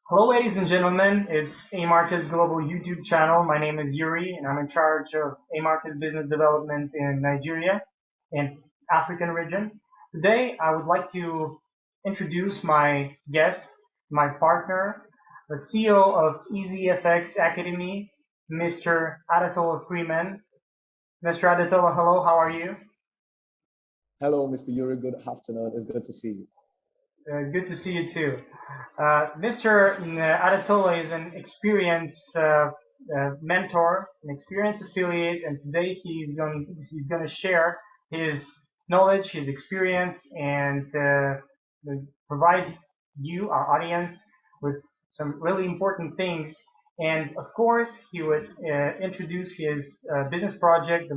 Hello, ladies and gentlemen. It's AMarkets Global YouTube channel. My name is Yuri, and I'm in charge of AMarkets business development in Nigeria and African region. Today, I would like to introduce my guest, my partner, the CEO of EzFx Academy, Mr. Adetola Freeman. Mr. Adetola, hello. How are you? Hello, Mr. Yuri. Good afternoon. It's good to see you. Good to see you too. Mr. Adetola is an experienced mentor, an experienced affiliate, and today he's going to share his knowledge, his experience, and provide you, our audience, with some really important things. And of course, he would introduce his business project,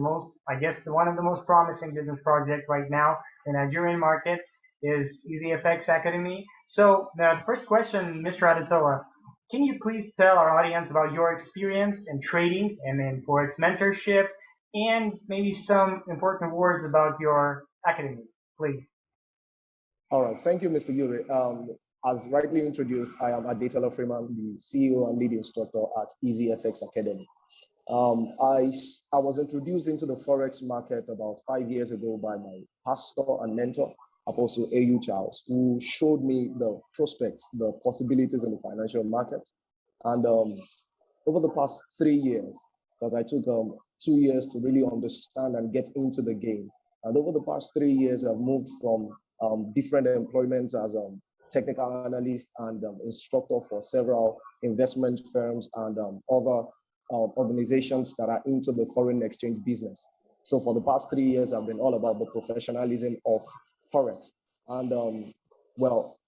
I guess, one of the most promising business project right now in the Nigerian market is EzFx Academy. So the first question, Mr. Adetola, can you please tell our audience about your experience in trading and in Forex mentorship and maybe some important words about your academy, please? All right. Thank you, Mr. Yuri. As rightly introduced, I am Adetola Freeman, the CEO and lead instructor at EzFx Academy. I was introduced into the Forex market about 5 years ago by my pastor and mentor, Apostle A.U. Charles, who showed me the prospects, the possibilities in the financial market. And over the past 3 years, because I took 2 years to really understand and get into the game. And over the past 3 years, I've moved from different employments as a technical analyst and instructor for several investment firms and other organizations that are into the foreign exchange business. So for the past 3 years, I've been all about the professionalism of Forex. And well,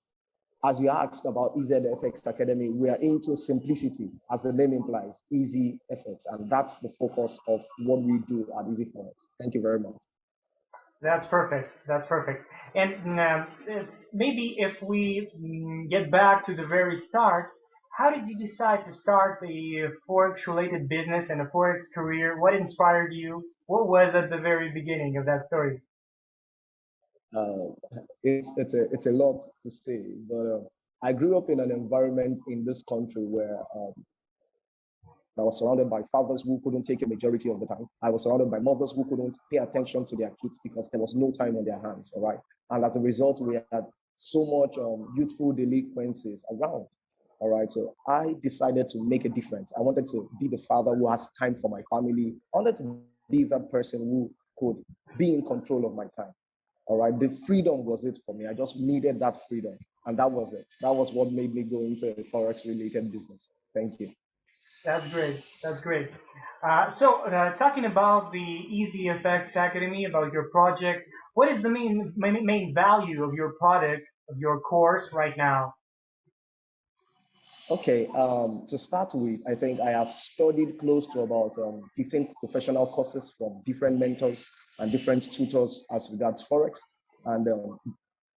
as you asked about EzFx Academy, we are into simplicity, as the name implies, EzFx, and that's the focus of what we do at EzForex. Thank you very much. That's perfect. That's perfect. And maybe if we get back to the very start, how did you decide to start the Forex related business and a Forex career? What inspired you? What was at the very beginning of that story? Uh, it's a lot to say, but I grew up in an environment in this country where I was surrounded by fathers who couldn't take a majority of the time. I was surrounded by mothers who couldn't pay attention to their kids because there was no time on their hands. All right, and as a result, we had so much youthful delinquencies around. All right, so I decided to make a difference. I wanted to be the father who has time for my family. I wanted to be that person who could be in control of my time. All right, the freedom was it for me. I just needed that freedom, and that was it. That was what made me go into a forex related business. Thank you. That's great. That's great. So, talking about the EzFX Academy, about your project, what is the main value of your product, of your course right now? Okay, to start with, I think I have studied close to about 15 professional courses from different mentors and different tutors as regards Forex. And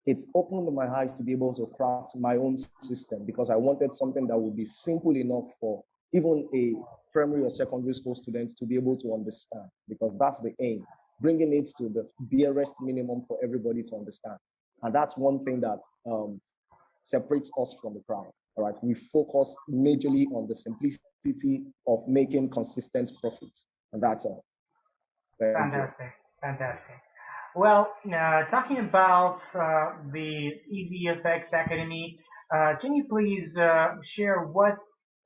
it opened my eyes to be able to craft my own system because I wanted something that would be simple enough for even a primary or secondary school student to be able to understand, because that's the aim, bringing it to the barest minimum for everybody to understand. And that's one thing that separates us from the crowd. All right, we focus majorly on the simplicity of making consistent profits, and that's all. Thank you. Fantastic. Fantastic. Well, talking about the EzFX Academy, can you please share what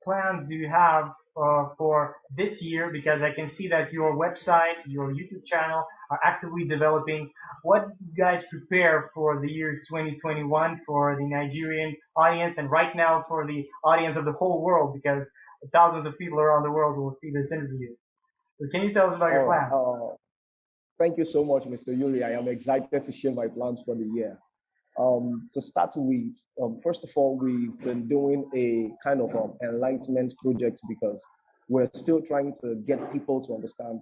plans do you have for this year? Because I can see that your website, your YouTube channel are actively developing. What do you guys prepare for the years 2021 for the Nigerian audience and right now for the audience of the whole world? Because thousands of people around the world will see this interview. So can you tell us about your All right. plan? Thank you so much, Mr. Yuri. I am excited to share my plans for the year. To start with, first of all, we've been doing a kind of enlightenment project because we're still trying to get people to understand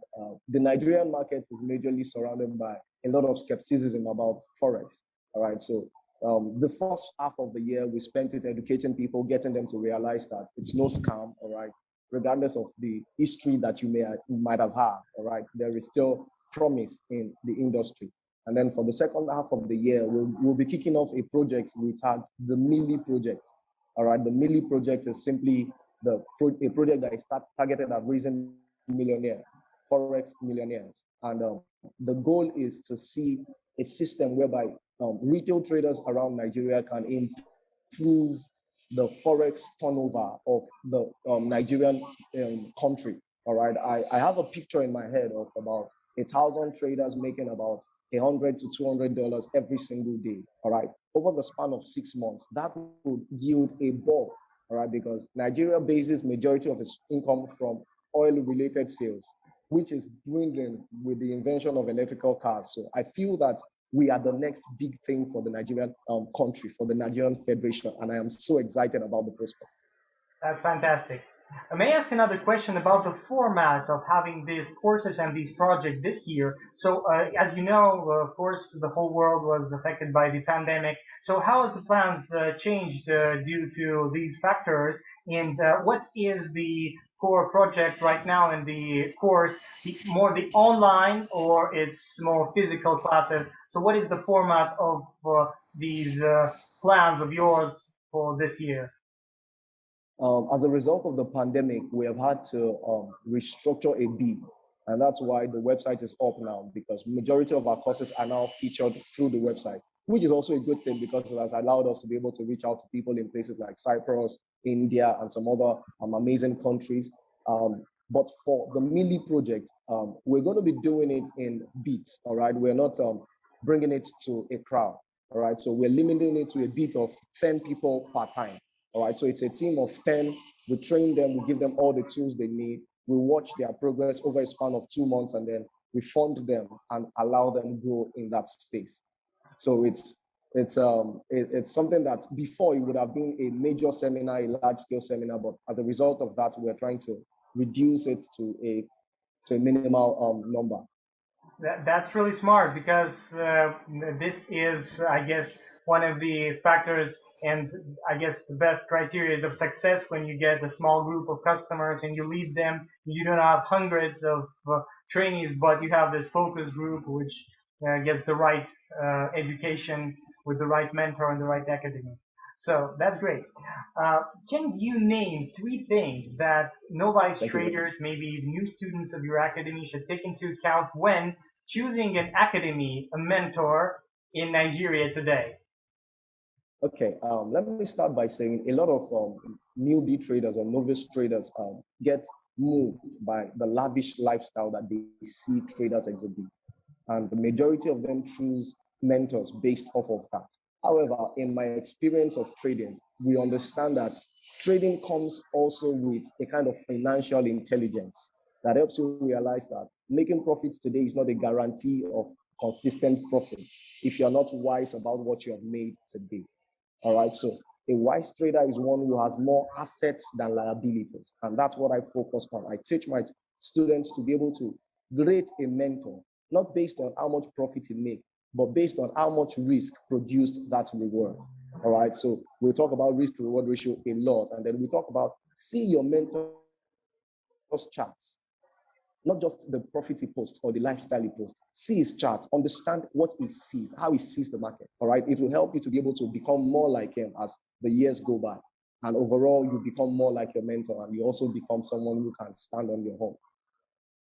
the Nigerian market is majorly surrounded by a lot of skepticism about Forex. All right, so the first half of the year, we spent it educating people, getting them to realize that it's no scam, all right, regardless of the history that you might have had, all right, there is still promise in the industry. And then for the second half of the year, we'll be kicking off a project we tagged the Milli project. All right, the Milli project is simply a project that is targeted at raising millionaires, Forex millionaires. And the goal is to see a system whereby retail traders around Nigeria can improve the Forex turnover of the Nigerian country. All right, I have a picture in my head of about 1,000 traders making about $100 to $200 every single day. All right, over the span of 6 months, that would yield a bulk. All right, because Nigeria bases majority of its income from oil-related sales, which is dwindling with the invention of electrical cars. So I feel that we are the next big thing for the Nigerian country, for the Nigerian Federation, and I am so excited about the prospect. That's fantastic. May I ask another question about the format of having these courses and these projects this year? So, as you know, of course, the whole world was affected by the pandemic. So, how has the plans changed due to these factors? And what is the core project right now in the course? More the online or it's more physical classes? So, what is the format of these plans of yours for this year? As a result of the pandemic, we have had to restructure a bit. And that's why the website is up now, because majority of our courses are now featured through the website, which is also a good thing because it has allowed us to be able to reach out to people in places like Cyprus, India, and some other amazing countries. But for the Milli project, we're going to be doing it in beats, all right? We're not bringing it to a crowd, all right? So we're limiting it to a beat of 10 people per time. All right, so it's a team of 10. We train them, we give them all the tools they need. We watch their progress over a span of 2 months, and then we fund them and allow them grow in that space. So it's something that before it would have been a major seminar, a large scale seminar, but as a result of that, we're trying to reduce it to a minimal number. That's really smart because this is, I guess, one of the factors and I guess the best criteria of success when you get a small group of customers and you lead them. You don't have hundreds of trainees, but you have this focus group which gets the right education with the right mentor and the right academy. So that's great. Can you name three things that novice traders, maybe new students of your academy, should take into account when choosing an academy, a mentor in Nigeria today? Okay, let me start by saying a lot of newbie traders or novice traders get moved by the lavish lifestyle that they see traders exhibit. And the majority of them choose mentors based off of that. However, in my experience of trading, we understand that trading comes also with a kind of financial intelligence that helps you realize that making profits today is not a guarantee of consistent profits if you're not wise about what you have made today. All right, so a wise trader is one who has more assets than liabilities, and that's what I focus on. I teach my students to be able to grade a mentor, not based on how much profit he makes, but based on how much risk produced that reward. All right, so we talk about risk to reward ratio a lot, and then we talk about see your mentor's charts, not just the profit he posts or the lifestyle he posts. See his chart, understand what he sees, how he sees the market. All right, it will help you to be able to become more like him as the years go by. And overall, you become more like your mentor, and you also become someone who can stand on your own.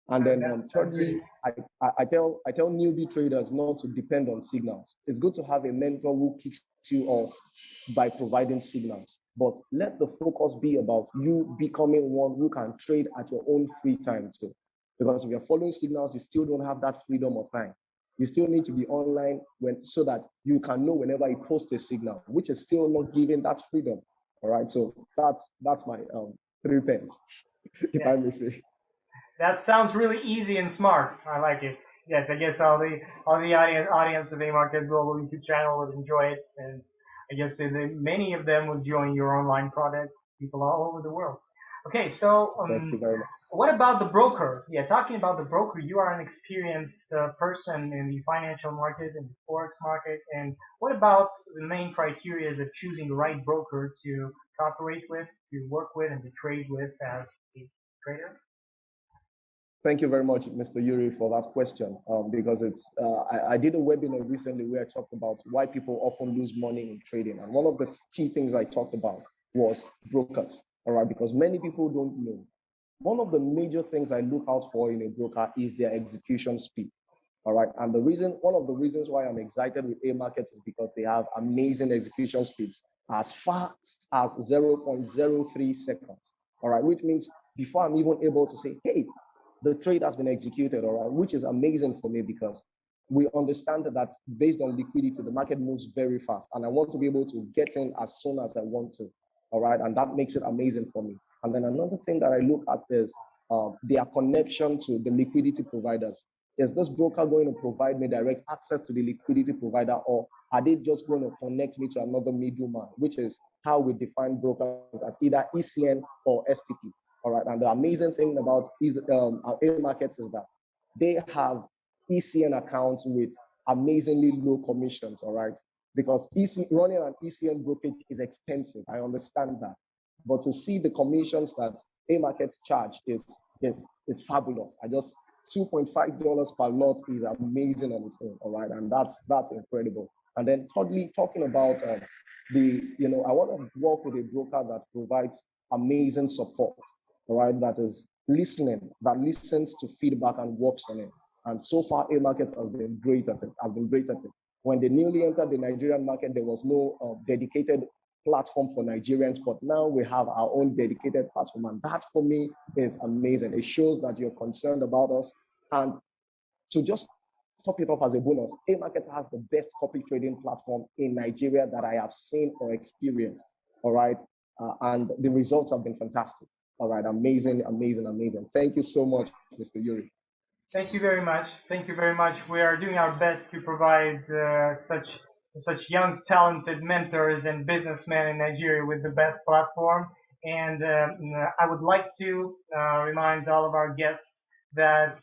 And then thirdly, I tell newbie traders not to depend on signals. It's good to have a mentor who kicks you off by providing signals, but let the focus be about you becoming one who can trade at your own free time too. Because if you're following signals, you still don't have that freedom of time. You still need to be online so that you can know whenever you post a signal, which is still not giving that freedom. All right, so that's my 3 pence, if I may say. That sounds really easy and smart. I like it. Yes, I guess all the audience of AMarkets Global YouTube channel would enjoy it, and I guess many of them would join your online product. People all over the world. Okay, so Thank you very much. what about the broker? Yeah, talking about the broker, you are an experienced person in the financial market and the forex market. And what about the main criteria of choosing the right broker to cooperate with, to work with, and to trade with as a trader? Thank you very much, Mr. Yuri, for that question. Because I did a webinar recently where I talked about why people often lose money in trading. And one of the key things I talked about was brokers, all right, because many people don't know. One of the major things I look out for in a broker is their execution speed. All right. And one of the reasons why I'm excited with AMarkets is because they have amazing execution speeds as fast as 0.03 seconds. All right. Which means before I'm even able to say, hey, the trade has been executed, all right, which is amazing for me because we understand that based on liquidity, the market moves very fast. And I want to be able to get in as soon as I want to. All right. And that makes it amazing for me. And then another thing that I look at is their connection to the liquidity providers. Is this broker going to provide me direct access to the liquidity provider, or are they just going to connect me to another middleman, which is how we define brokers as either ECN or STP. All right. And the amazing thing about AMarkets is that they have ECN accounts with amazingly low commissions. All right. Because running an ECN brokerage is expensive. I understand that. But to see the commissions that AMarkets charge is fabulous. $2.5 per lot is amazing on its own, all right, and that's incredible. And then thirdly, talking about I want to work with a broker that provides amazing support, all right, that listens to feedback and works on it. And so far, AMarkets has been great at it. When they newly entered the Nigerian market, there was no dedicated platform for Nigerians, but now we have our own dedicated platform, and that for me is amazing. It shows that you're concerned about us. And to just top it off as a bonus, AMarkets has the best copy trading platform in Nigeria that I have seen or experienced. All right, and the results have been fantastic. All right, amazing. Thank you so much, Mr. Yuri. Thank you very much. Thank you very much. We are doing our best to provide such young, talented mentors and businessmen in Nigeria with the best platform. And I would like to remind all of our guests that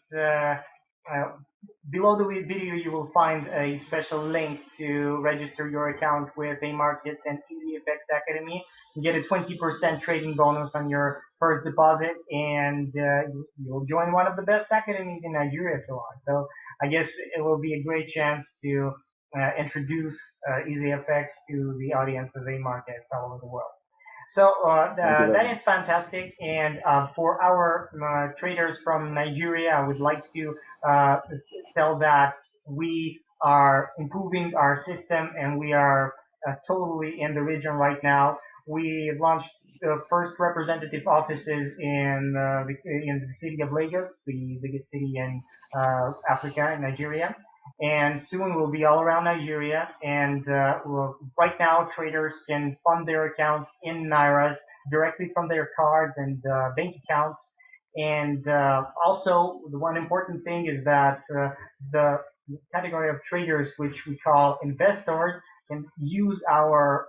below the video you will find a special link to register your account with AMarkets and EzFx Academy. You get a 20% trading bonus on your first deposit, and you'll join one of the best academies in Nigeria, so on. So I guess it will be a great chance to introduce EzFx to the audience of AMarkets all over the world. So that is fantastic. And for our traders from Nigeria, I would like to tell that we are improving our system, and we are totally in the region right now. We launched the first representative offices in the city of Lagos, the biggest city in Africa, in Nigeria. And soon we'll be all around Nigeria. And right now, traders can fund their accounts in Nairas directly from their cards and bank accounts. And also, the one important thing is that the category of traders, which we call investors, can use our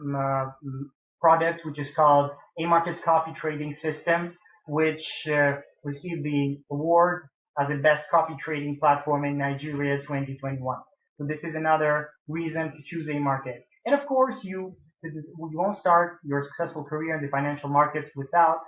product, which is called AMarkets Copy Trading System, which received the award as the best copy trading platform in Nigeria 2021. So this is another reason to choose AMarket. And of course, you won't start your successful career in the financial markets without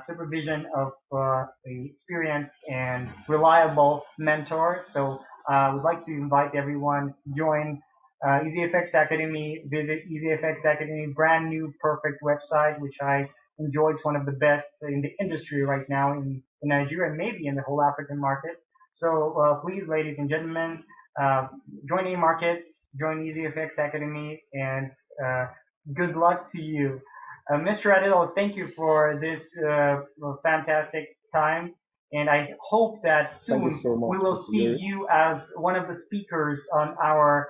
supervision of the experienced and reliable mentor. So I would like to invite everyone to join EzFx Academy. Visit EzFx Academy, brand new, perfect website, which I enjoy. It's one of the best in the industry right now in Nigeria, and maybe in the whole African market. So please, ladies and gentlemen, join AMarkets, join EzFx Academy, and good luck to you. Mr. Adetola, thank you for this fantastic time. And I hope that soon we will see you as one of the speakers on our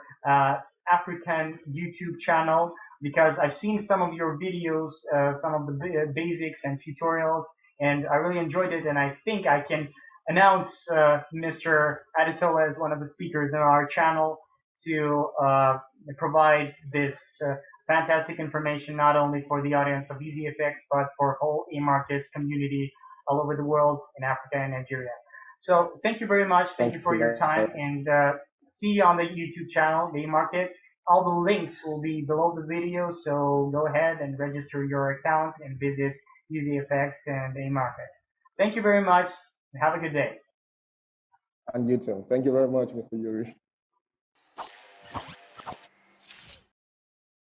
African YouTube channel, because I've seen some of your videos, some of the basics and tutorials, and I really enjoyed it. And I think I can announce Mr. Adetola as one of the speakers on our channel to provide this fantastic information, not only for the audience of EzFx, but for whole AMarkets community all over the world, in Africa and Nigeria. So thank you very much. Thank you for your time, and see you on the YouTube channel, the AMarkets. All the links will be below the video, so go ahead and register your account and visit EzFx and AMarkets. Thank you very much, and have a good day. And you too. Thank you very much, Mr. Yuri.